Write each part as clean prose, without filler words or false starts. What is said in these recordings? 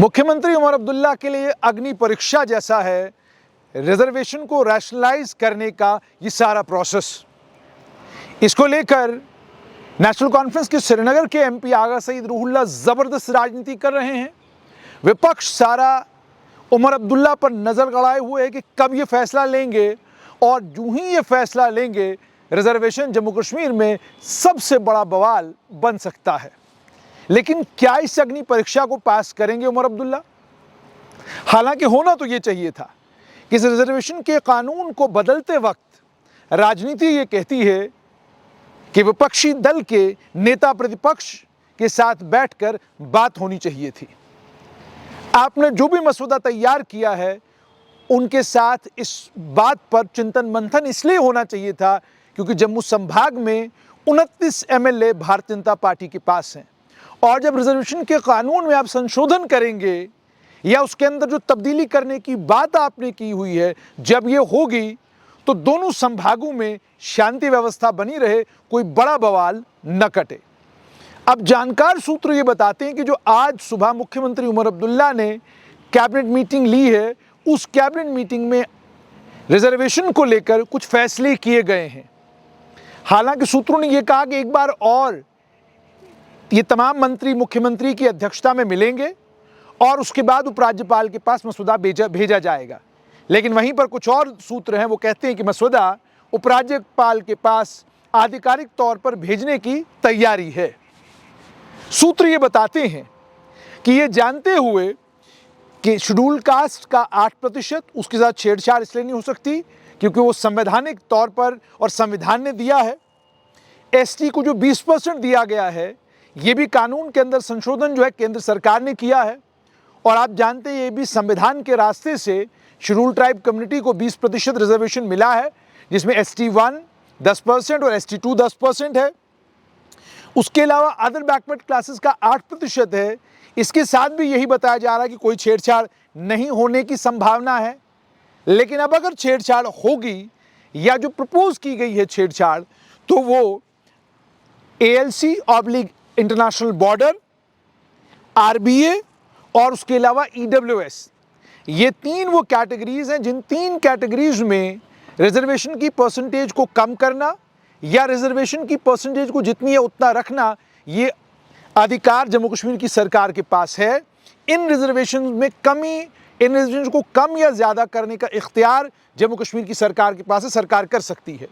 मुख्यमंत्री उमर अब्दुल्ला के लिए अग्नि परीक्षा जैसा है रिजर्वेशन को रैशनलाइज करने का ये सारा प्रोसेस। इसको लेकर नेशनल कॉन्फ्रेंस के श्रीनगर के एमपी आगा सईद रूहुल्लाह ज़बरदस्त राजनीति कर रहे हैं। विपक्ष सारा उमर अब्दुल्ला पर नज़र गड़ाए हुए है कि कब ये फैसला लेंगे, और यूं ही ये फैसला लेंगे रिजर्वेशन जम्मू कश्मीर में सबसे बड़ा बवाल बन सकता है। लेकिन क्या इस अग्नि परीक्षा को पास करेंगे उमर अब्दुल्ला? हालांकि होना तो ये चाहिए था कि इस रिजर्वेशन के कानून को बदलते वक्त राजनीति ये कहती है कि विपक्षी दल के नेता प्रतिपक्ष के साथ बैठकर बात होनी चाहिए थी। आपने जो भी मसौदा तैयार किया है उनके साथ इस बात पर चिंतन मंथन इसलिए होना चाहिए था क्योंकि जम्मू संभाग में 29 एमएलए भारतीय जनता पार्टी के पास हैं, और जब रिजर्वेशन के कानून में आप संशोधन करेंगे या उसके अंदर जो तब्दीली करने की बात आपने की हुई है, जब ये होगी तो दोनों संभागों में शांति व्यवस्था बनी रहे, कोई बड़ा बवाल न कटे। अब जानकार सूत्र ये बताते हैं कि जो आज सुबह मुख्यमंत्री उमर अब्दुल्ला ने कैबिनेट मीटिंग ली है, उस कैबिनेट मीटिंग में रिजर्वेशन को लेकर कुछ फैसले किए गए हैं। हालांकि सूत्रों ने यह कहा कि एक बार और ये तमाम मंत्री मुख्यमंत्री की अध्यक्षता में मिलेंगे और उसके बाद उपराज्यपाल के पास मसौदा भेजा जाएगा। लेकिन वहीं पर कुछ और सूत्र हैं, वो कहते हैं कि मसौदा उपराज्यपाल के पास आधिकारिक तौर पर भेजने की तैयारी है। सूत्र ये बताते हैं कि ये जानते हुए कि शेड्यूल कास्ट का 8% उसके साथ छेड़छाड़ इसलिए नहीं हो सकती क्योंकि वो संवैधानिक तौर पर और संविधान ने दिया है। एसटी को जो 20% दिया गया है, ये भी कानून के अंदर संशोधन जो है केंद्र सरकार ने किया है, और आप जानते हैं ये भी संविधान के रास्ते से शेड्यूल ट्राइब कम्युनिटी को 20% रिजर्वेशन मिला है, जिसमें ST1 10% और ST2 10% है। उसके अलावा अदर बैकवर्ड क्लासेस का 8% है। इसके साथ भी यही बताया जा रहा है कि कोई छेड़छाड़ नहीं होने की संभावना है। लेकिन अब अगर छेड़छाड़ होगी या जो प्रपोज की गई है छेड़छाड़, तो वो ALC/ इंटरनेशनल बॉर्डर, RBA और उसके अलावा EWS, ये 3 वो कैटेगरीज हैं जिन 3 कैटेगरीज में रिजर्वेशन की परसेंटेज को कम करना या रिजर्वेशन की परसेंटेज को जितनी है उतना रखना, ये अधिकार जम्मू कश्मीर की सरकार के पास है। इन रिजर्वेशन में कमी, इन रिजर्वेशन को कम या ज़्यादा करने का इख्तियार जम्मू कश्मीर की सरकार के पास है, सरकार कर सकती है।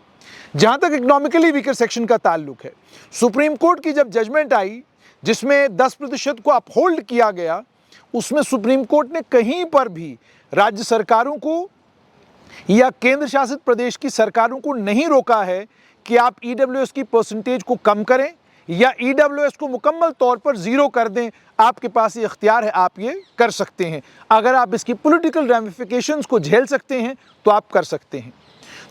जहाँ तक इकोनॉमिकली वीकर सेक्शन का ताल्लुक है, सुप्रीम कोर्ट की जब जजमेंट आई जिसमें 10% को अपहोल्ड किया गया, उसमें सुप्रीम कोर्ट ने कहीं पर भी राज्य सरकारों को या केंद्र शासित प्रदेश की सरकारों को नहीं रोका है कि आप EWS की परसेंटेज को कम करें या EWS को मुकम्मल तौर पर 0 कर दें। आपके पास ये इख्तियार है, आप ये कर सकते हैं। अगर आप इसकी पॉलिटिकल रैमिफिकेशंस को झेल सकते हैं तो आप कर सकते हैं।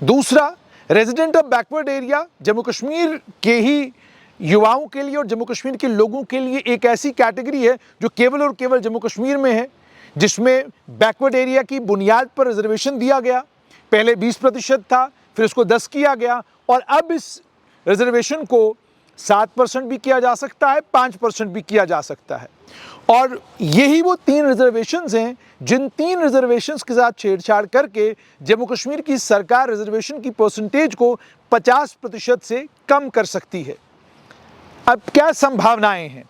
दूसरा, resident of backward area Jammu Kashmir के ही युवाओं के लिए और जम्मू कश्मीर के लोगों के लिए एक ऐसी कैटेगरी है जो केवल और केवल जम्मू कश्मीर में है, जिसमें बैकवर्ड एरिया की बुनियाद पर रिजर्वेशन दिया गया। पहले 20% था, फिर उसको 10 किया गया, और अब इस रिजर्वेशन को 7% भी किया जा सकता है, 5% भी किया जा सकता है। और यही वो 3 रिजर्वेशंस हैं जिन 3 रिजर्वेशंस के साथ छेड़छाड़ करके जम्मू कश्मीर की सरकार रिजर्वेशन की परसेंटेज को 50% से कम कर सकती है। अब क्या संभावनाएं हैं?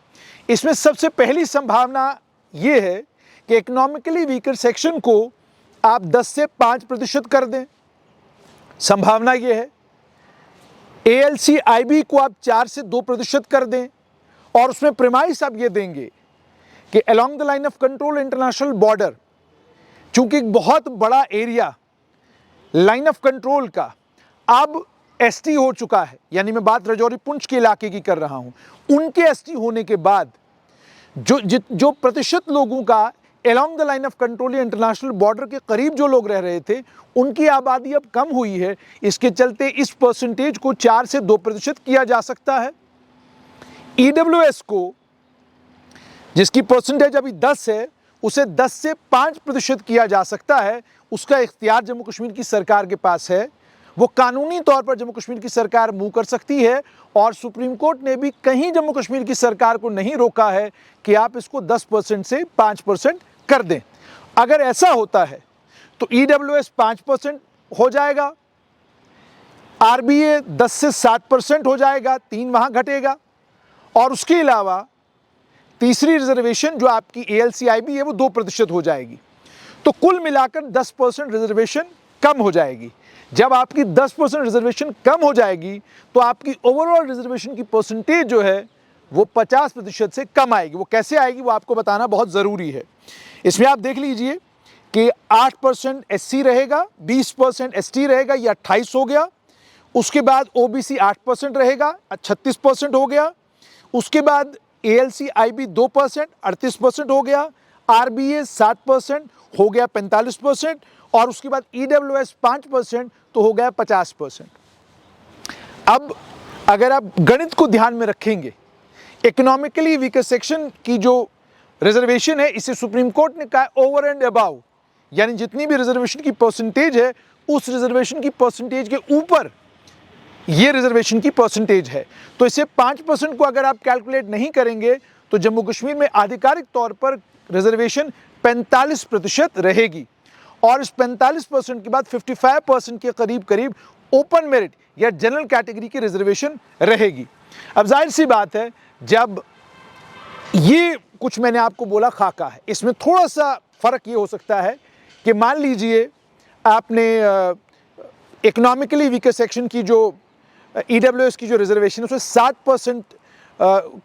इसमें सबसे पहली संभावना ये है कि इकोनॉमिकली वीकर सेक्शन को आप 10 से 5% कर दें। संभावना ये है। ALC/IB को आप 4 से 2% कर दें, और उसमें प्रीमाइस आप ये देंगे कि along the line of control international border, चूंकि एक बहुत बड़ा एरिया लाइन ऑफ कंट्रोल का अब ST हो चुका है, यानी मैं बात राजौरी पुंछ के इलाके की कर रहा हूं, उनके ST होने के बाद जो प्रतिशत लोगों का along the line of control या इंटरनेशनल बॉर्डर के करीब जो लोग रह रहे थे, उनकी आबादी अब कम हुई है। इसके चलते इस परसेंटेज को 4 से 2% किया जा सकता है। EWS को, जिसकी परसेंटेज अभी 10 है, उसे 10 से 5% किया जा सकता है। उसका इख्तियार जम्मू कश्मीर की सरकार के पास है। वो कानूनी तौर पर जम्मू कश्मीर की सरकार मूव कर सकती है। और सुप्रीम कोर्ट ने भी कहीं जम्मू कश्मीर की सरकार को नहीं रोका है कि आप इसको 10% से 5% कर दें। अगर ऐसा होता है तो EWS 5% हो जाएगा, RBA 10 से 7% हो जाएगा, 3 वहां घटेगा, और उसके अलावा तीसरी रिजर्वेशन जो आपकी ALCIB है वो 2% हो जाएगी। तो कुल मिलाकर 10% रिजर्वेशन कम हो जाएगी। जब आपकी 10% रिजर्वेशन कम हो जाएगी तो आपकी ओवरऑल रिजर्वेशन की परसेंटेज जो है वो 50% से कम आएगी। वो कैसे आएगी वो आपको बताना बहुत ज़रूरी है। इसमें आप देख लीजिए कि 8% SC रहेगा, 20% ST रहेगा, ये 28 हो गया। उसके बाद OBC 8% रहेगा, 36% हो गया। उसके बाद ALCIB 2% 38% हो गया, RBA 7% हो गया 45%, और उसके बाद EWS 5% तो हो गया 50%। अब अगर आप गणित को ध्यान में रखेंगे, इकोनॉमिकली वीकर सेक्शन की जो रिजर्वेशन है इसे सुप्रीम कोर्ट ने कहा ओवर एंड अबाव, यानी जितनी भी रिजर्वेशन की परसेंटेज है उस रिजर्वेशन की परसेंटेज के ऊपर ये रिजर्वेशन की परसेंटेज है। तो इसे 5% को अगर आप कैलकुलेट नहीं करेंगे तो जम्मू कश्मीर में आधिकारिक तौर पर रिजर्वेशन 45% रहेगी, और इस 45% के बाद 55% के करीब करीब ओपन मेरिट या जनरल कैटेगरी की रिजर्वेशन रहेगी। अब जाहिर सी बात है, जब ये कुछ मैंने आपको बोला खाका है, इसमें थोड़ा सा फर्क ये हो सकता है कि मान लीजिए आपने इकोनॉमिकली वीकर सेक्शन की जो EWS की जो रिजर्वेशन है उसमें 7%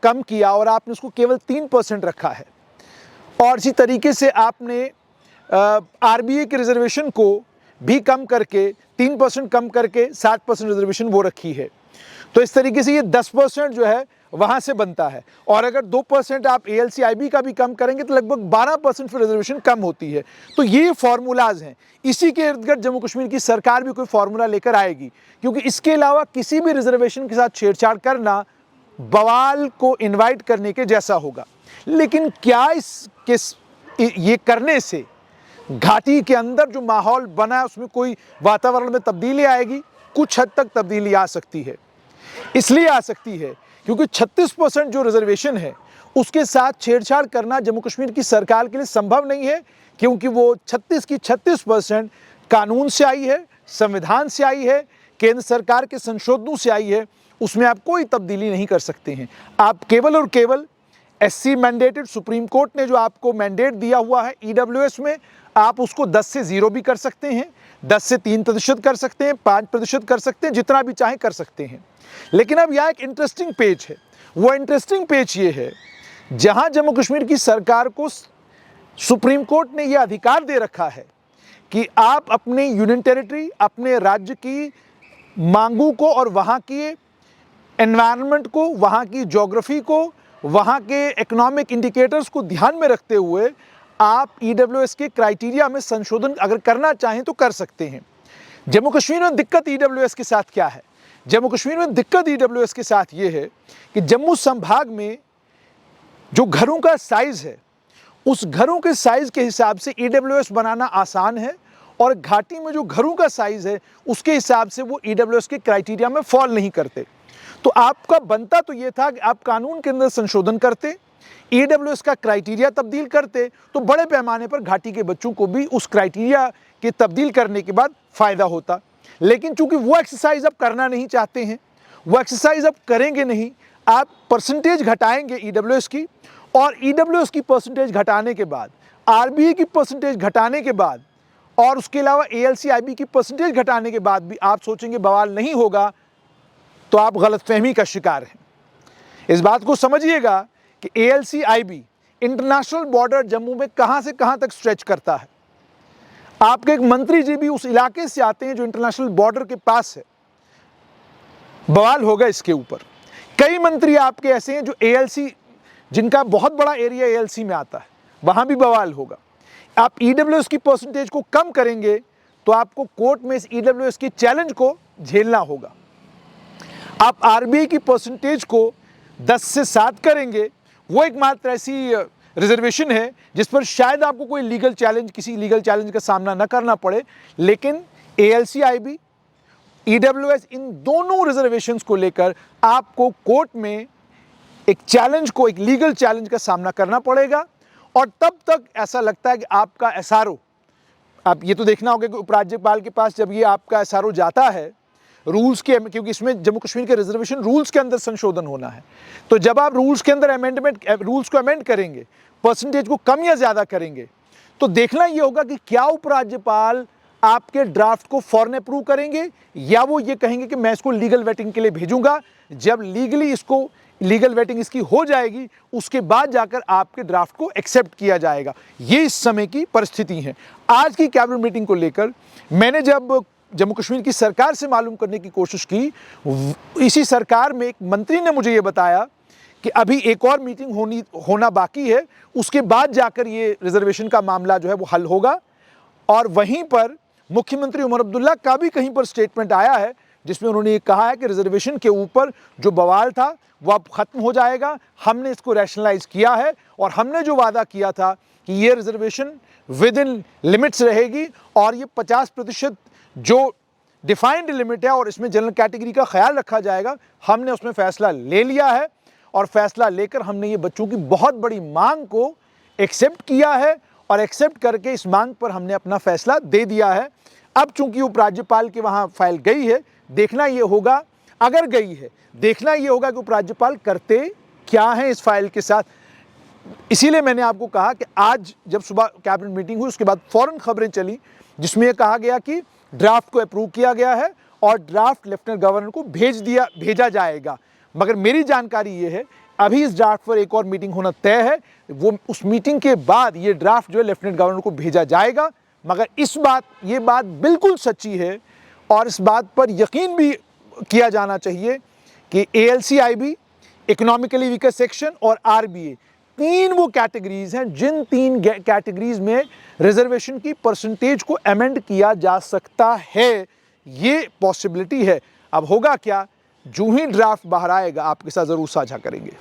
कम किया और आपने उसको केवल 3% रखा है, और इसी तरीके से आपने RBA की रिजर्वेशन को भी कम करके 3% कम करके 7% रिजर्वेशन वो रखी है। तो इस तरीके से ये 10% जो है वहाँ से बनता है, और अगर 2% आप ALCIB का भी कम करेंगे तो लगभग 12% फिर रिजर्वेशन कम होती है। तो ये फार्मूलाज हैं, इसी के इर्द गिर्द जम्मू कश्मीर की सरकार भी कोई फार्मूला लेकर आएगी, क्योंकि इसके अलावा किसी भी रिजर्वेशन के साथ छेड़छाड़ करना बवाल को इन्वाइट करने के जैसा होगा। लेकिन क्या ये करने से घाटी के अंदर जो माहौल बना है उसमें कोई वातावरण में तब्दीली आएगी? कुछ हद तक तब्दीली आ सकती है। इसलिए आ सकती है क्योंकि 36% जो रिजर्वेशन है उसके साथ छेड़छाड़ करना जम्मू कश्मीर की सरकार के लिए संभव नहीं है, क्योंकि वो 36 की 36% कानून से आई है, संविधान से आई है, केंद्र सरकार के संशोधनों से आई है। उसमें आप कोई तब्दीली नहीं कर सकते हैं। आप केवल और केवल SC मैंडेटेड, सुप्रीम कोर्ट ने जो आपको मैंडेट दिया हुआ है EWS में, आप उसको 10 से 0 भी कर सकते हैं, 10 से 3% कर सकते हैं, 5% कर सकते हैं, जितना भी चाहें कर सकते हैं। लेकिन अब यह एक इंटरेस्टिंग पेज है। वो इंटरेस्टिंग पेज ये है जहां जम्मू कश्मीर की सरकार को सुप्रीम कोर्ट ने यह अधिकार दे रखा है कि आप अपने यूनियन टेरिटरी, अपने राज्य की मांगों को और वहाँ की एनवायरनमेंट को, वहाँ की ज्योग्राफी को, वहाँ के इकोनॉमिक इंडिकेटर्स को ध्यान में रखते हुए आप EWS के क्राइटेरिया में संशोधन अगर करना चाहें तो कर सकते हैं। जम्मू कश्मीर में दिक्कत EWS के साथ क्या है? जम्मू कश्मीर में दिक्कत EWS के साथ ये है कि जम्मू संभाग में जो घरों का साइज़ है उस घरों के साइज़ के हिसाब से EWS बनाना आसान है, और घाटी में जो घरों का साइज़ है उसके हिसाब से वो EWS के क्राइटेरिया में फॉल नहीं करते। तो आपका बनता तो ये था कि आप कानून के अंदर संशोधन करते, EWS का क्राइटेरिया तब्दील करते, तो बड़े पैमाने पर घाटी के बच्चों को भी उस क्राइटेरिया के तब्दील करने के बाद फ़ायदा होता। लेकिन चूंकि वो एक्सरसाइज आप करना नहीं चाहते हैं, वो एक्सरसाइज आप करेंगे नहीं, आप परसेंटेज घटाएंगे EWS की, और EWS की परसेंटेज घटाने के बाद, RBA की परसेंटेज घटाने के बाद, और उसके अलावा ALCIB की परसेंटेज घटाने के बाद भी आप सोचेंगे बवाल नहीं होगा, तो आप गलतफहमी का शिकार हैं। इस बात को समझिएगा कि ALCIB इंटरनेशनल बॉर्डर जम्मू में कहां से कहां तक स्ट्रेच करता है। आपके एक मंत्री जी भी उस इलाके से आते हैं जो इंटरनेशनल बॉर्डर के पास है। बवाल होगा इसके ऊपर। कई मंत्री आपके ऐसे हैं जो ALC, जिनका बहुत बड़ा एरिया ALC में आता है, वहां भी बवाल होगा। आप EWS की परसेंटेज को कम करेंगे तो आपको कोर्ट में इस EWS के चैलेंज को झेलना होगा। आप RBA की परसेंटेज को 10 से 7 करेंगे, वो एकमात्र ऐसी रिजर्वेशन है जिस पर शायद आपको कोई किसी लीगल चैलेंज का सामना न करना पड़े। लेकिन ALCIB ईडब्ल्यूएस, इन दोनों रिजर्वेशंस को लेकर आपको कोर्ट में एक चैलेंज को, एक लीगल चैलेंज का सामना करना पड़ेगा। और तब तक ऐसा लगता है कि आपका एसआरओ, आप ये तो देखना होगा कि उपराज्यपाल के पास जब ये आपका एसआरओ जाता है रूल्स के, क्योंकि इसमें जम्मू कश्मीर के रिजर्वेशन रूल्स के अंदर संशोधन होना है, तो जब आप रूल्स के अंदर रूल्स को अमेंड करेंगे, परसेंटेज को कम या ज़्यादा करेंगे, तो देखना ये होगा कि क्या उपराज्यपाल आपके ड्राफ्ट को फौरन अप्रूव करेंगे या वो ये कहेंगे कि मैं इसको लीगल वेटिंग के लिए भेजूंगा। जब लीगल वेटिंग इसकी हो जाएगी, उसके बाद जाकर आपके ड्राफ्ट को एक्सेप्ट किया जाएगा। ये इस समय की परिस्थिति है। आज की कैबिनेट मीटिंग को लेकर मैंने जब जम्मू कश्मीर की सरकार से मालूम करने की कोशिश की, इसी सरकार में एक मंत्री ने मुझे ये बताया कि अभी एक और मीटिंग होना बाकी है, उसके बाद जाकर ये रिजर्वेशन का मामला जो है वो हल होगा। और वहीं पर मुख्यमंत्री उमर अब्दुल्ला का भी कहीं पर स्टेटमेंट आया है जिसमें उन्होंने ये कहा है कि रिजर्वेशन के ऊपर जो बवाल था वो अब खत्म हो जाएगा, हमने इसको रैशनलाइज किया है और हमने जो वादा किया था कि ये रिजर्वेशन विद इन लिमिट्स रहेगी और ये 50% जो डिफाइंड लिमिट है और इसमें जनरल कैटेगरी का ख्याल रखा जाएगा, हमने उसमें फैसला ले लिया है। और फैसला लेकर हमने ये बच्चों की बहुत बड़ी मांग को एक्सेप्ट किया है और एक्सेप्ट करके इस मांग पर हमने अपना फैसला दे दिया है। अब चूंकि उपराज्यपाल के वहाँ फाइल गई है, देखना ये होगा, अगर गई है, देखना ये होगा कि उपराज्यपाल करते क्या हैं इस फाइल के साथ। इसीलिए मैंने आपको कहा कि आज जब सुबह कैबिनेट मीटिंग हुई उसके बाद फौरन खबरें चली जिसमें यह कहा गया कि ड्राफ्ट को अप्रूव किया गया है और ड्राफ्ट लेफ्टिनेंट गवर्नर को भेजा जाएगा। मगर मेरी जानकारी ये है अभी इस ड्राफ्ट पर एक और मीटिंग होना तय है, वो उस मीटिंग के बाद ये ड्राफ्ट जो है लेफ्टिनेंट गवर्नर को भेजा जाएगा। मगर ये बात बिल्कुल सच्ची है और इस बात पर यकीन भी किया जाना चाहिए कि ALCIB, इकोनॉमिकली वीकर सेक्शन और RBA, 3 वो कैटेगरीज हैं जिन 3 कैटेगरीज में रिजर्वेशन की परसेंटेज को अमेंड किया जा सकता है। ये पॉसिबिलिटी है। अब होगा क्या, जो ही ड्राफ्ट बाहर आएगा आपके साथ ज़रूर साझा करेंगे।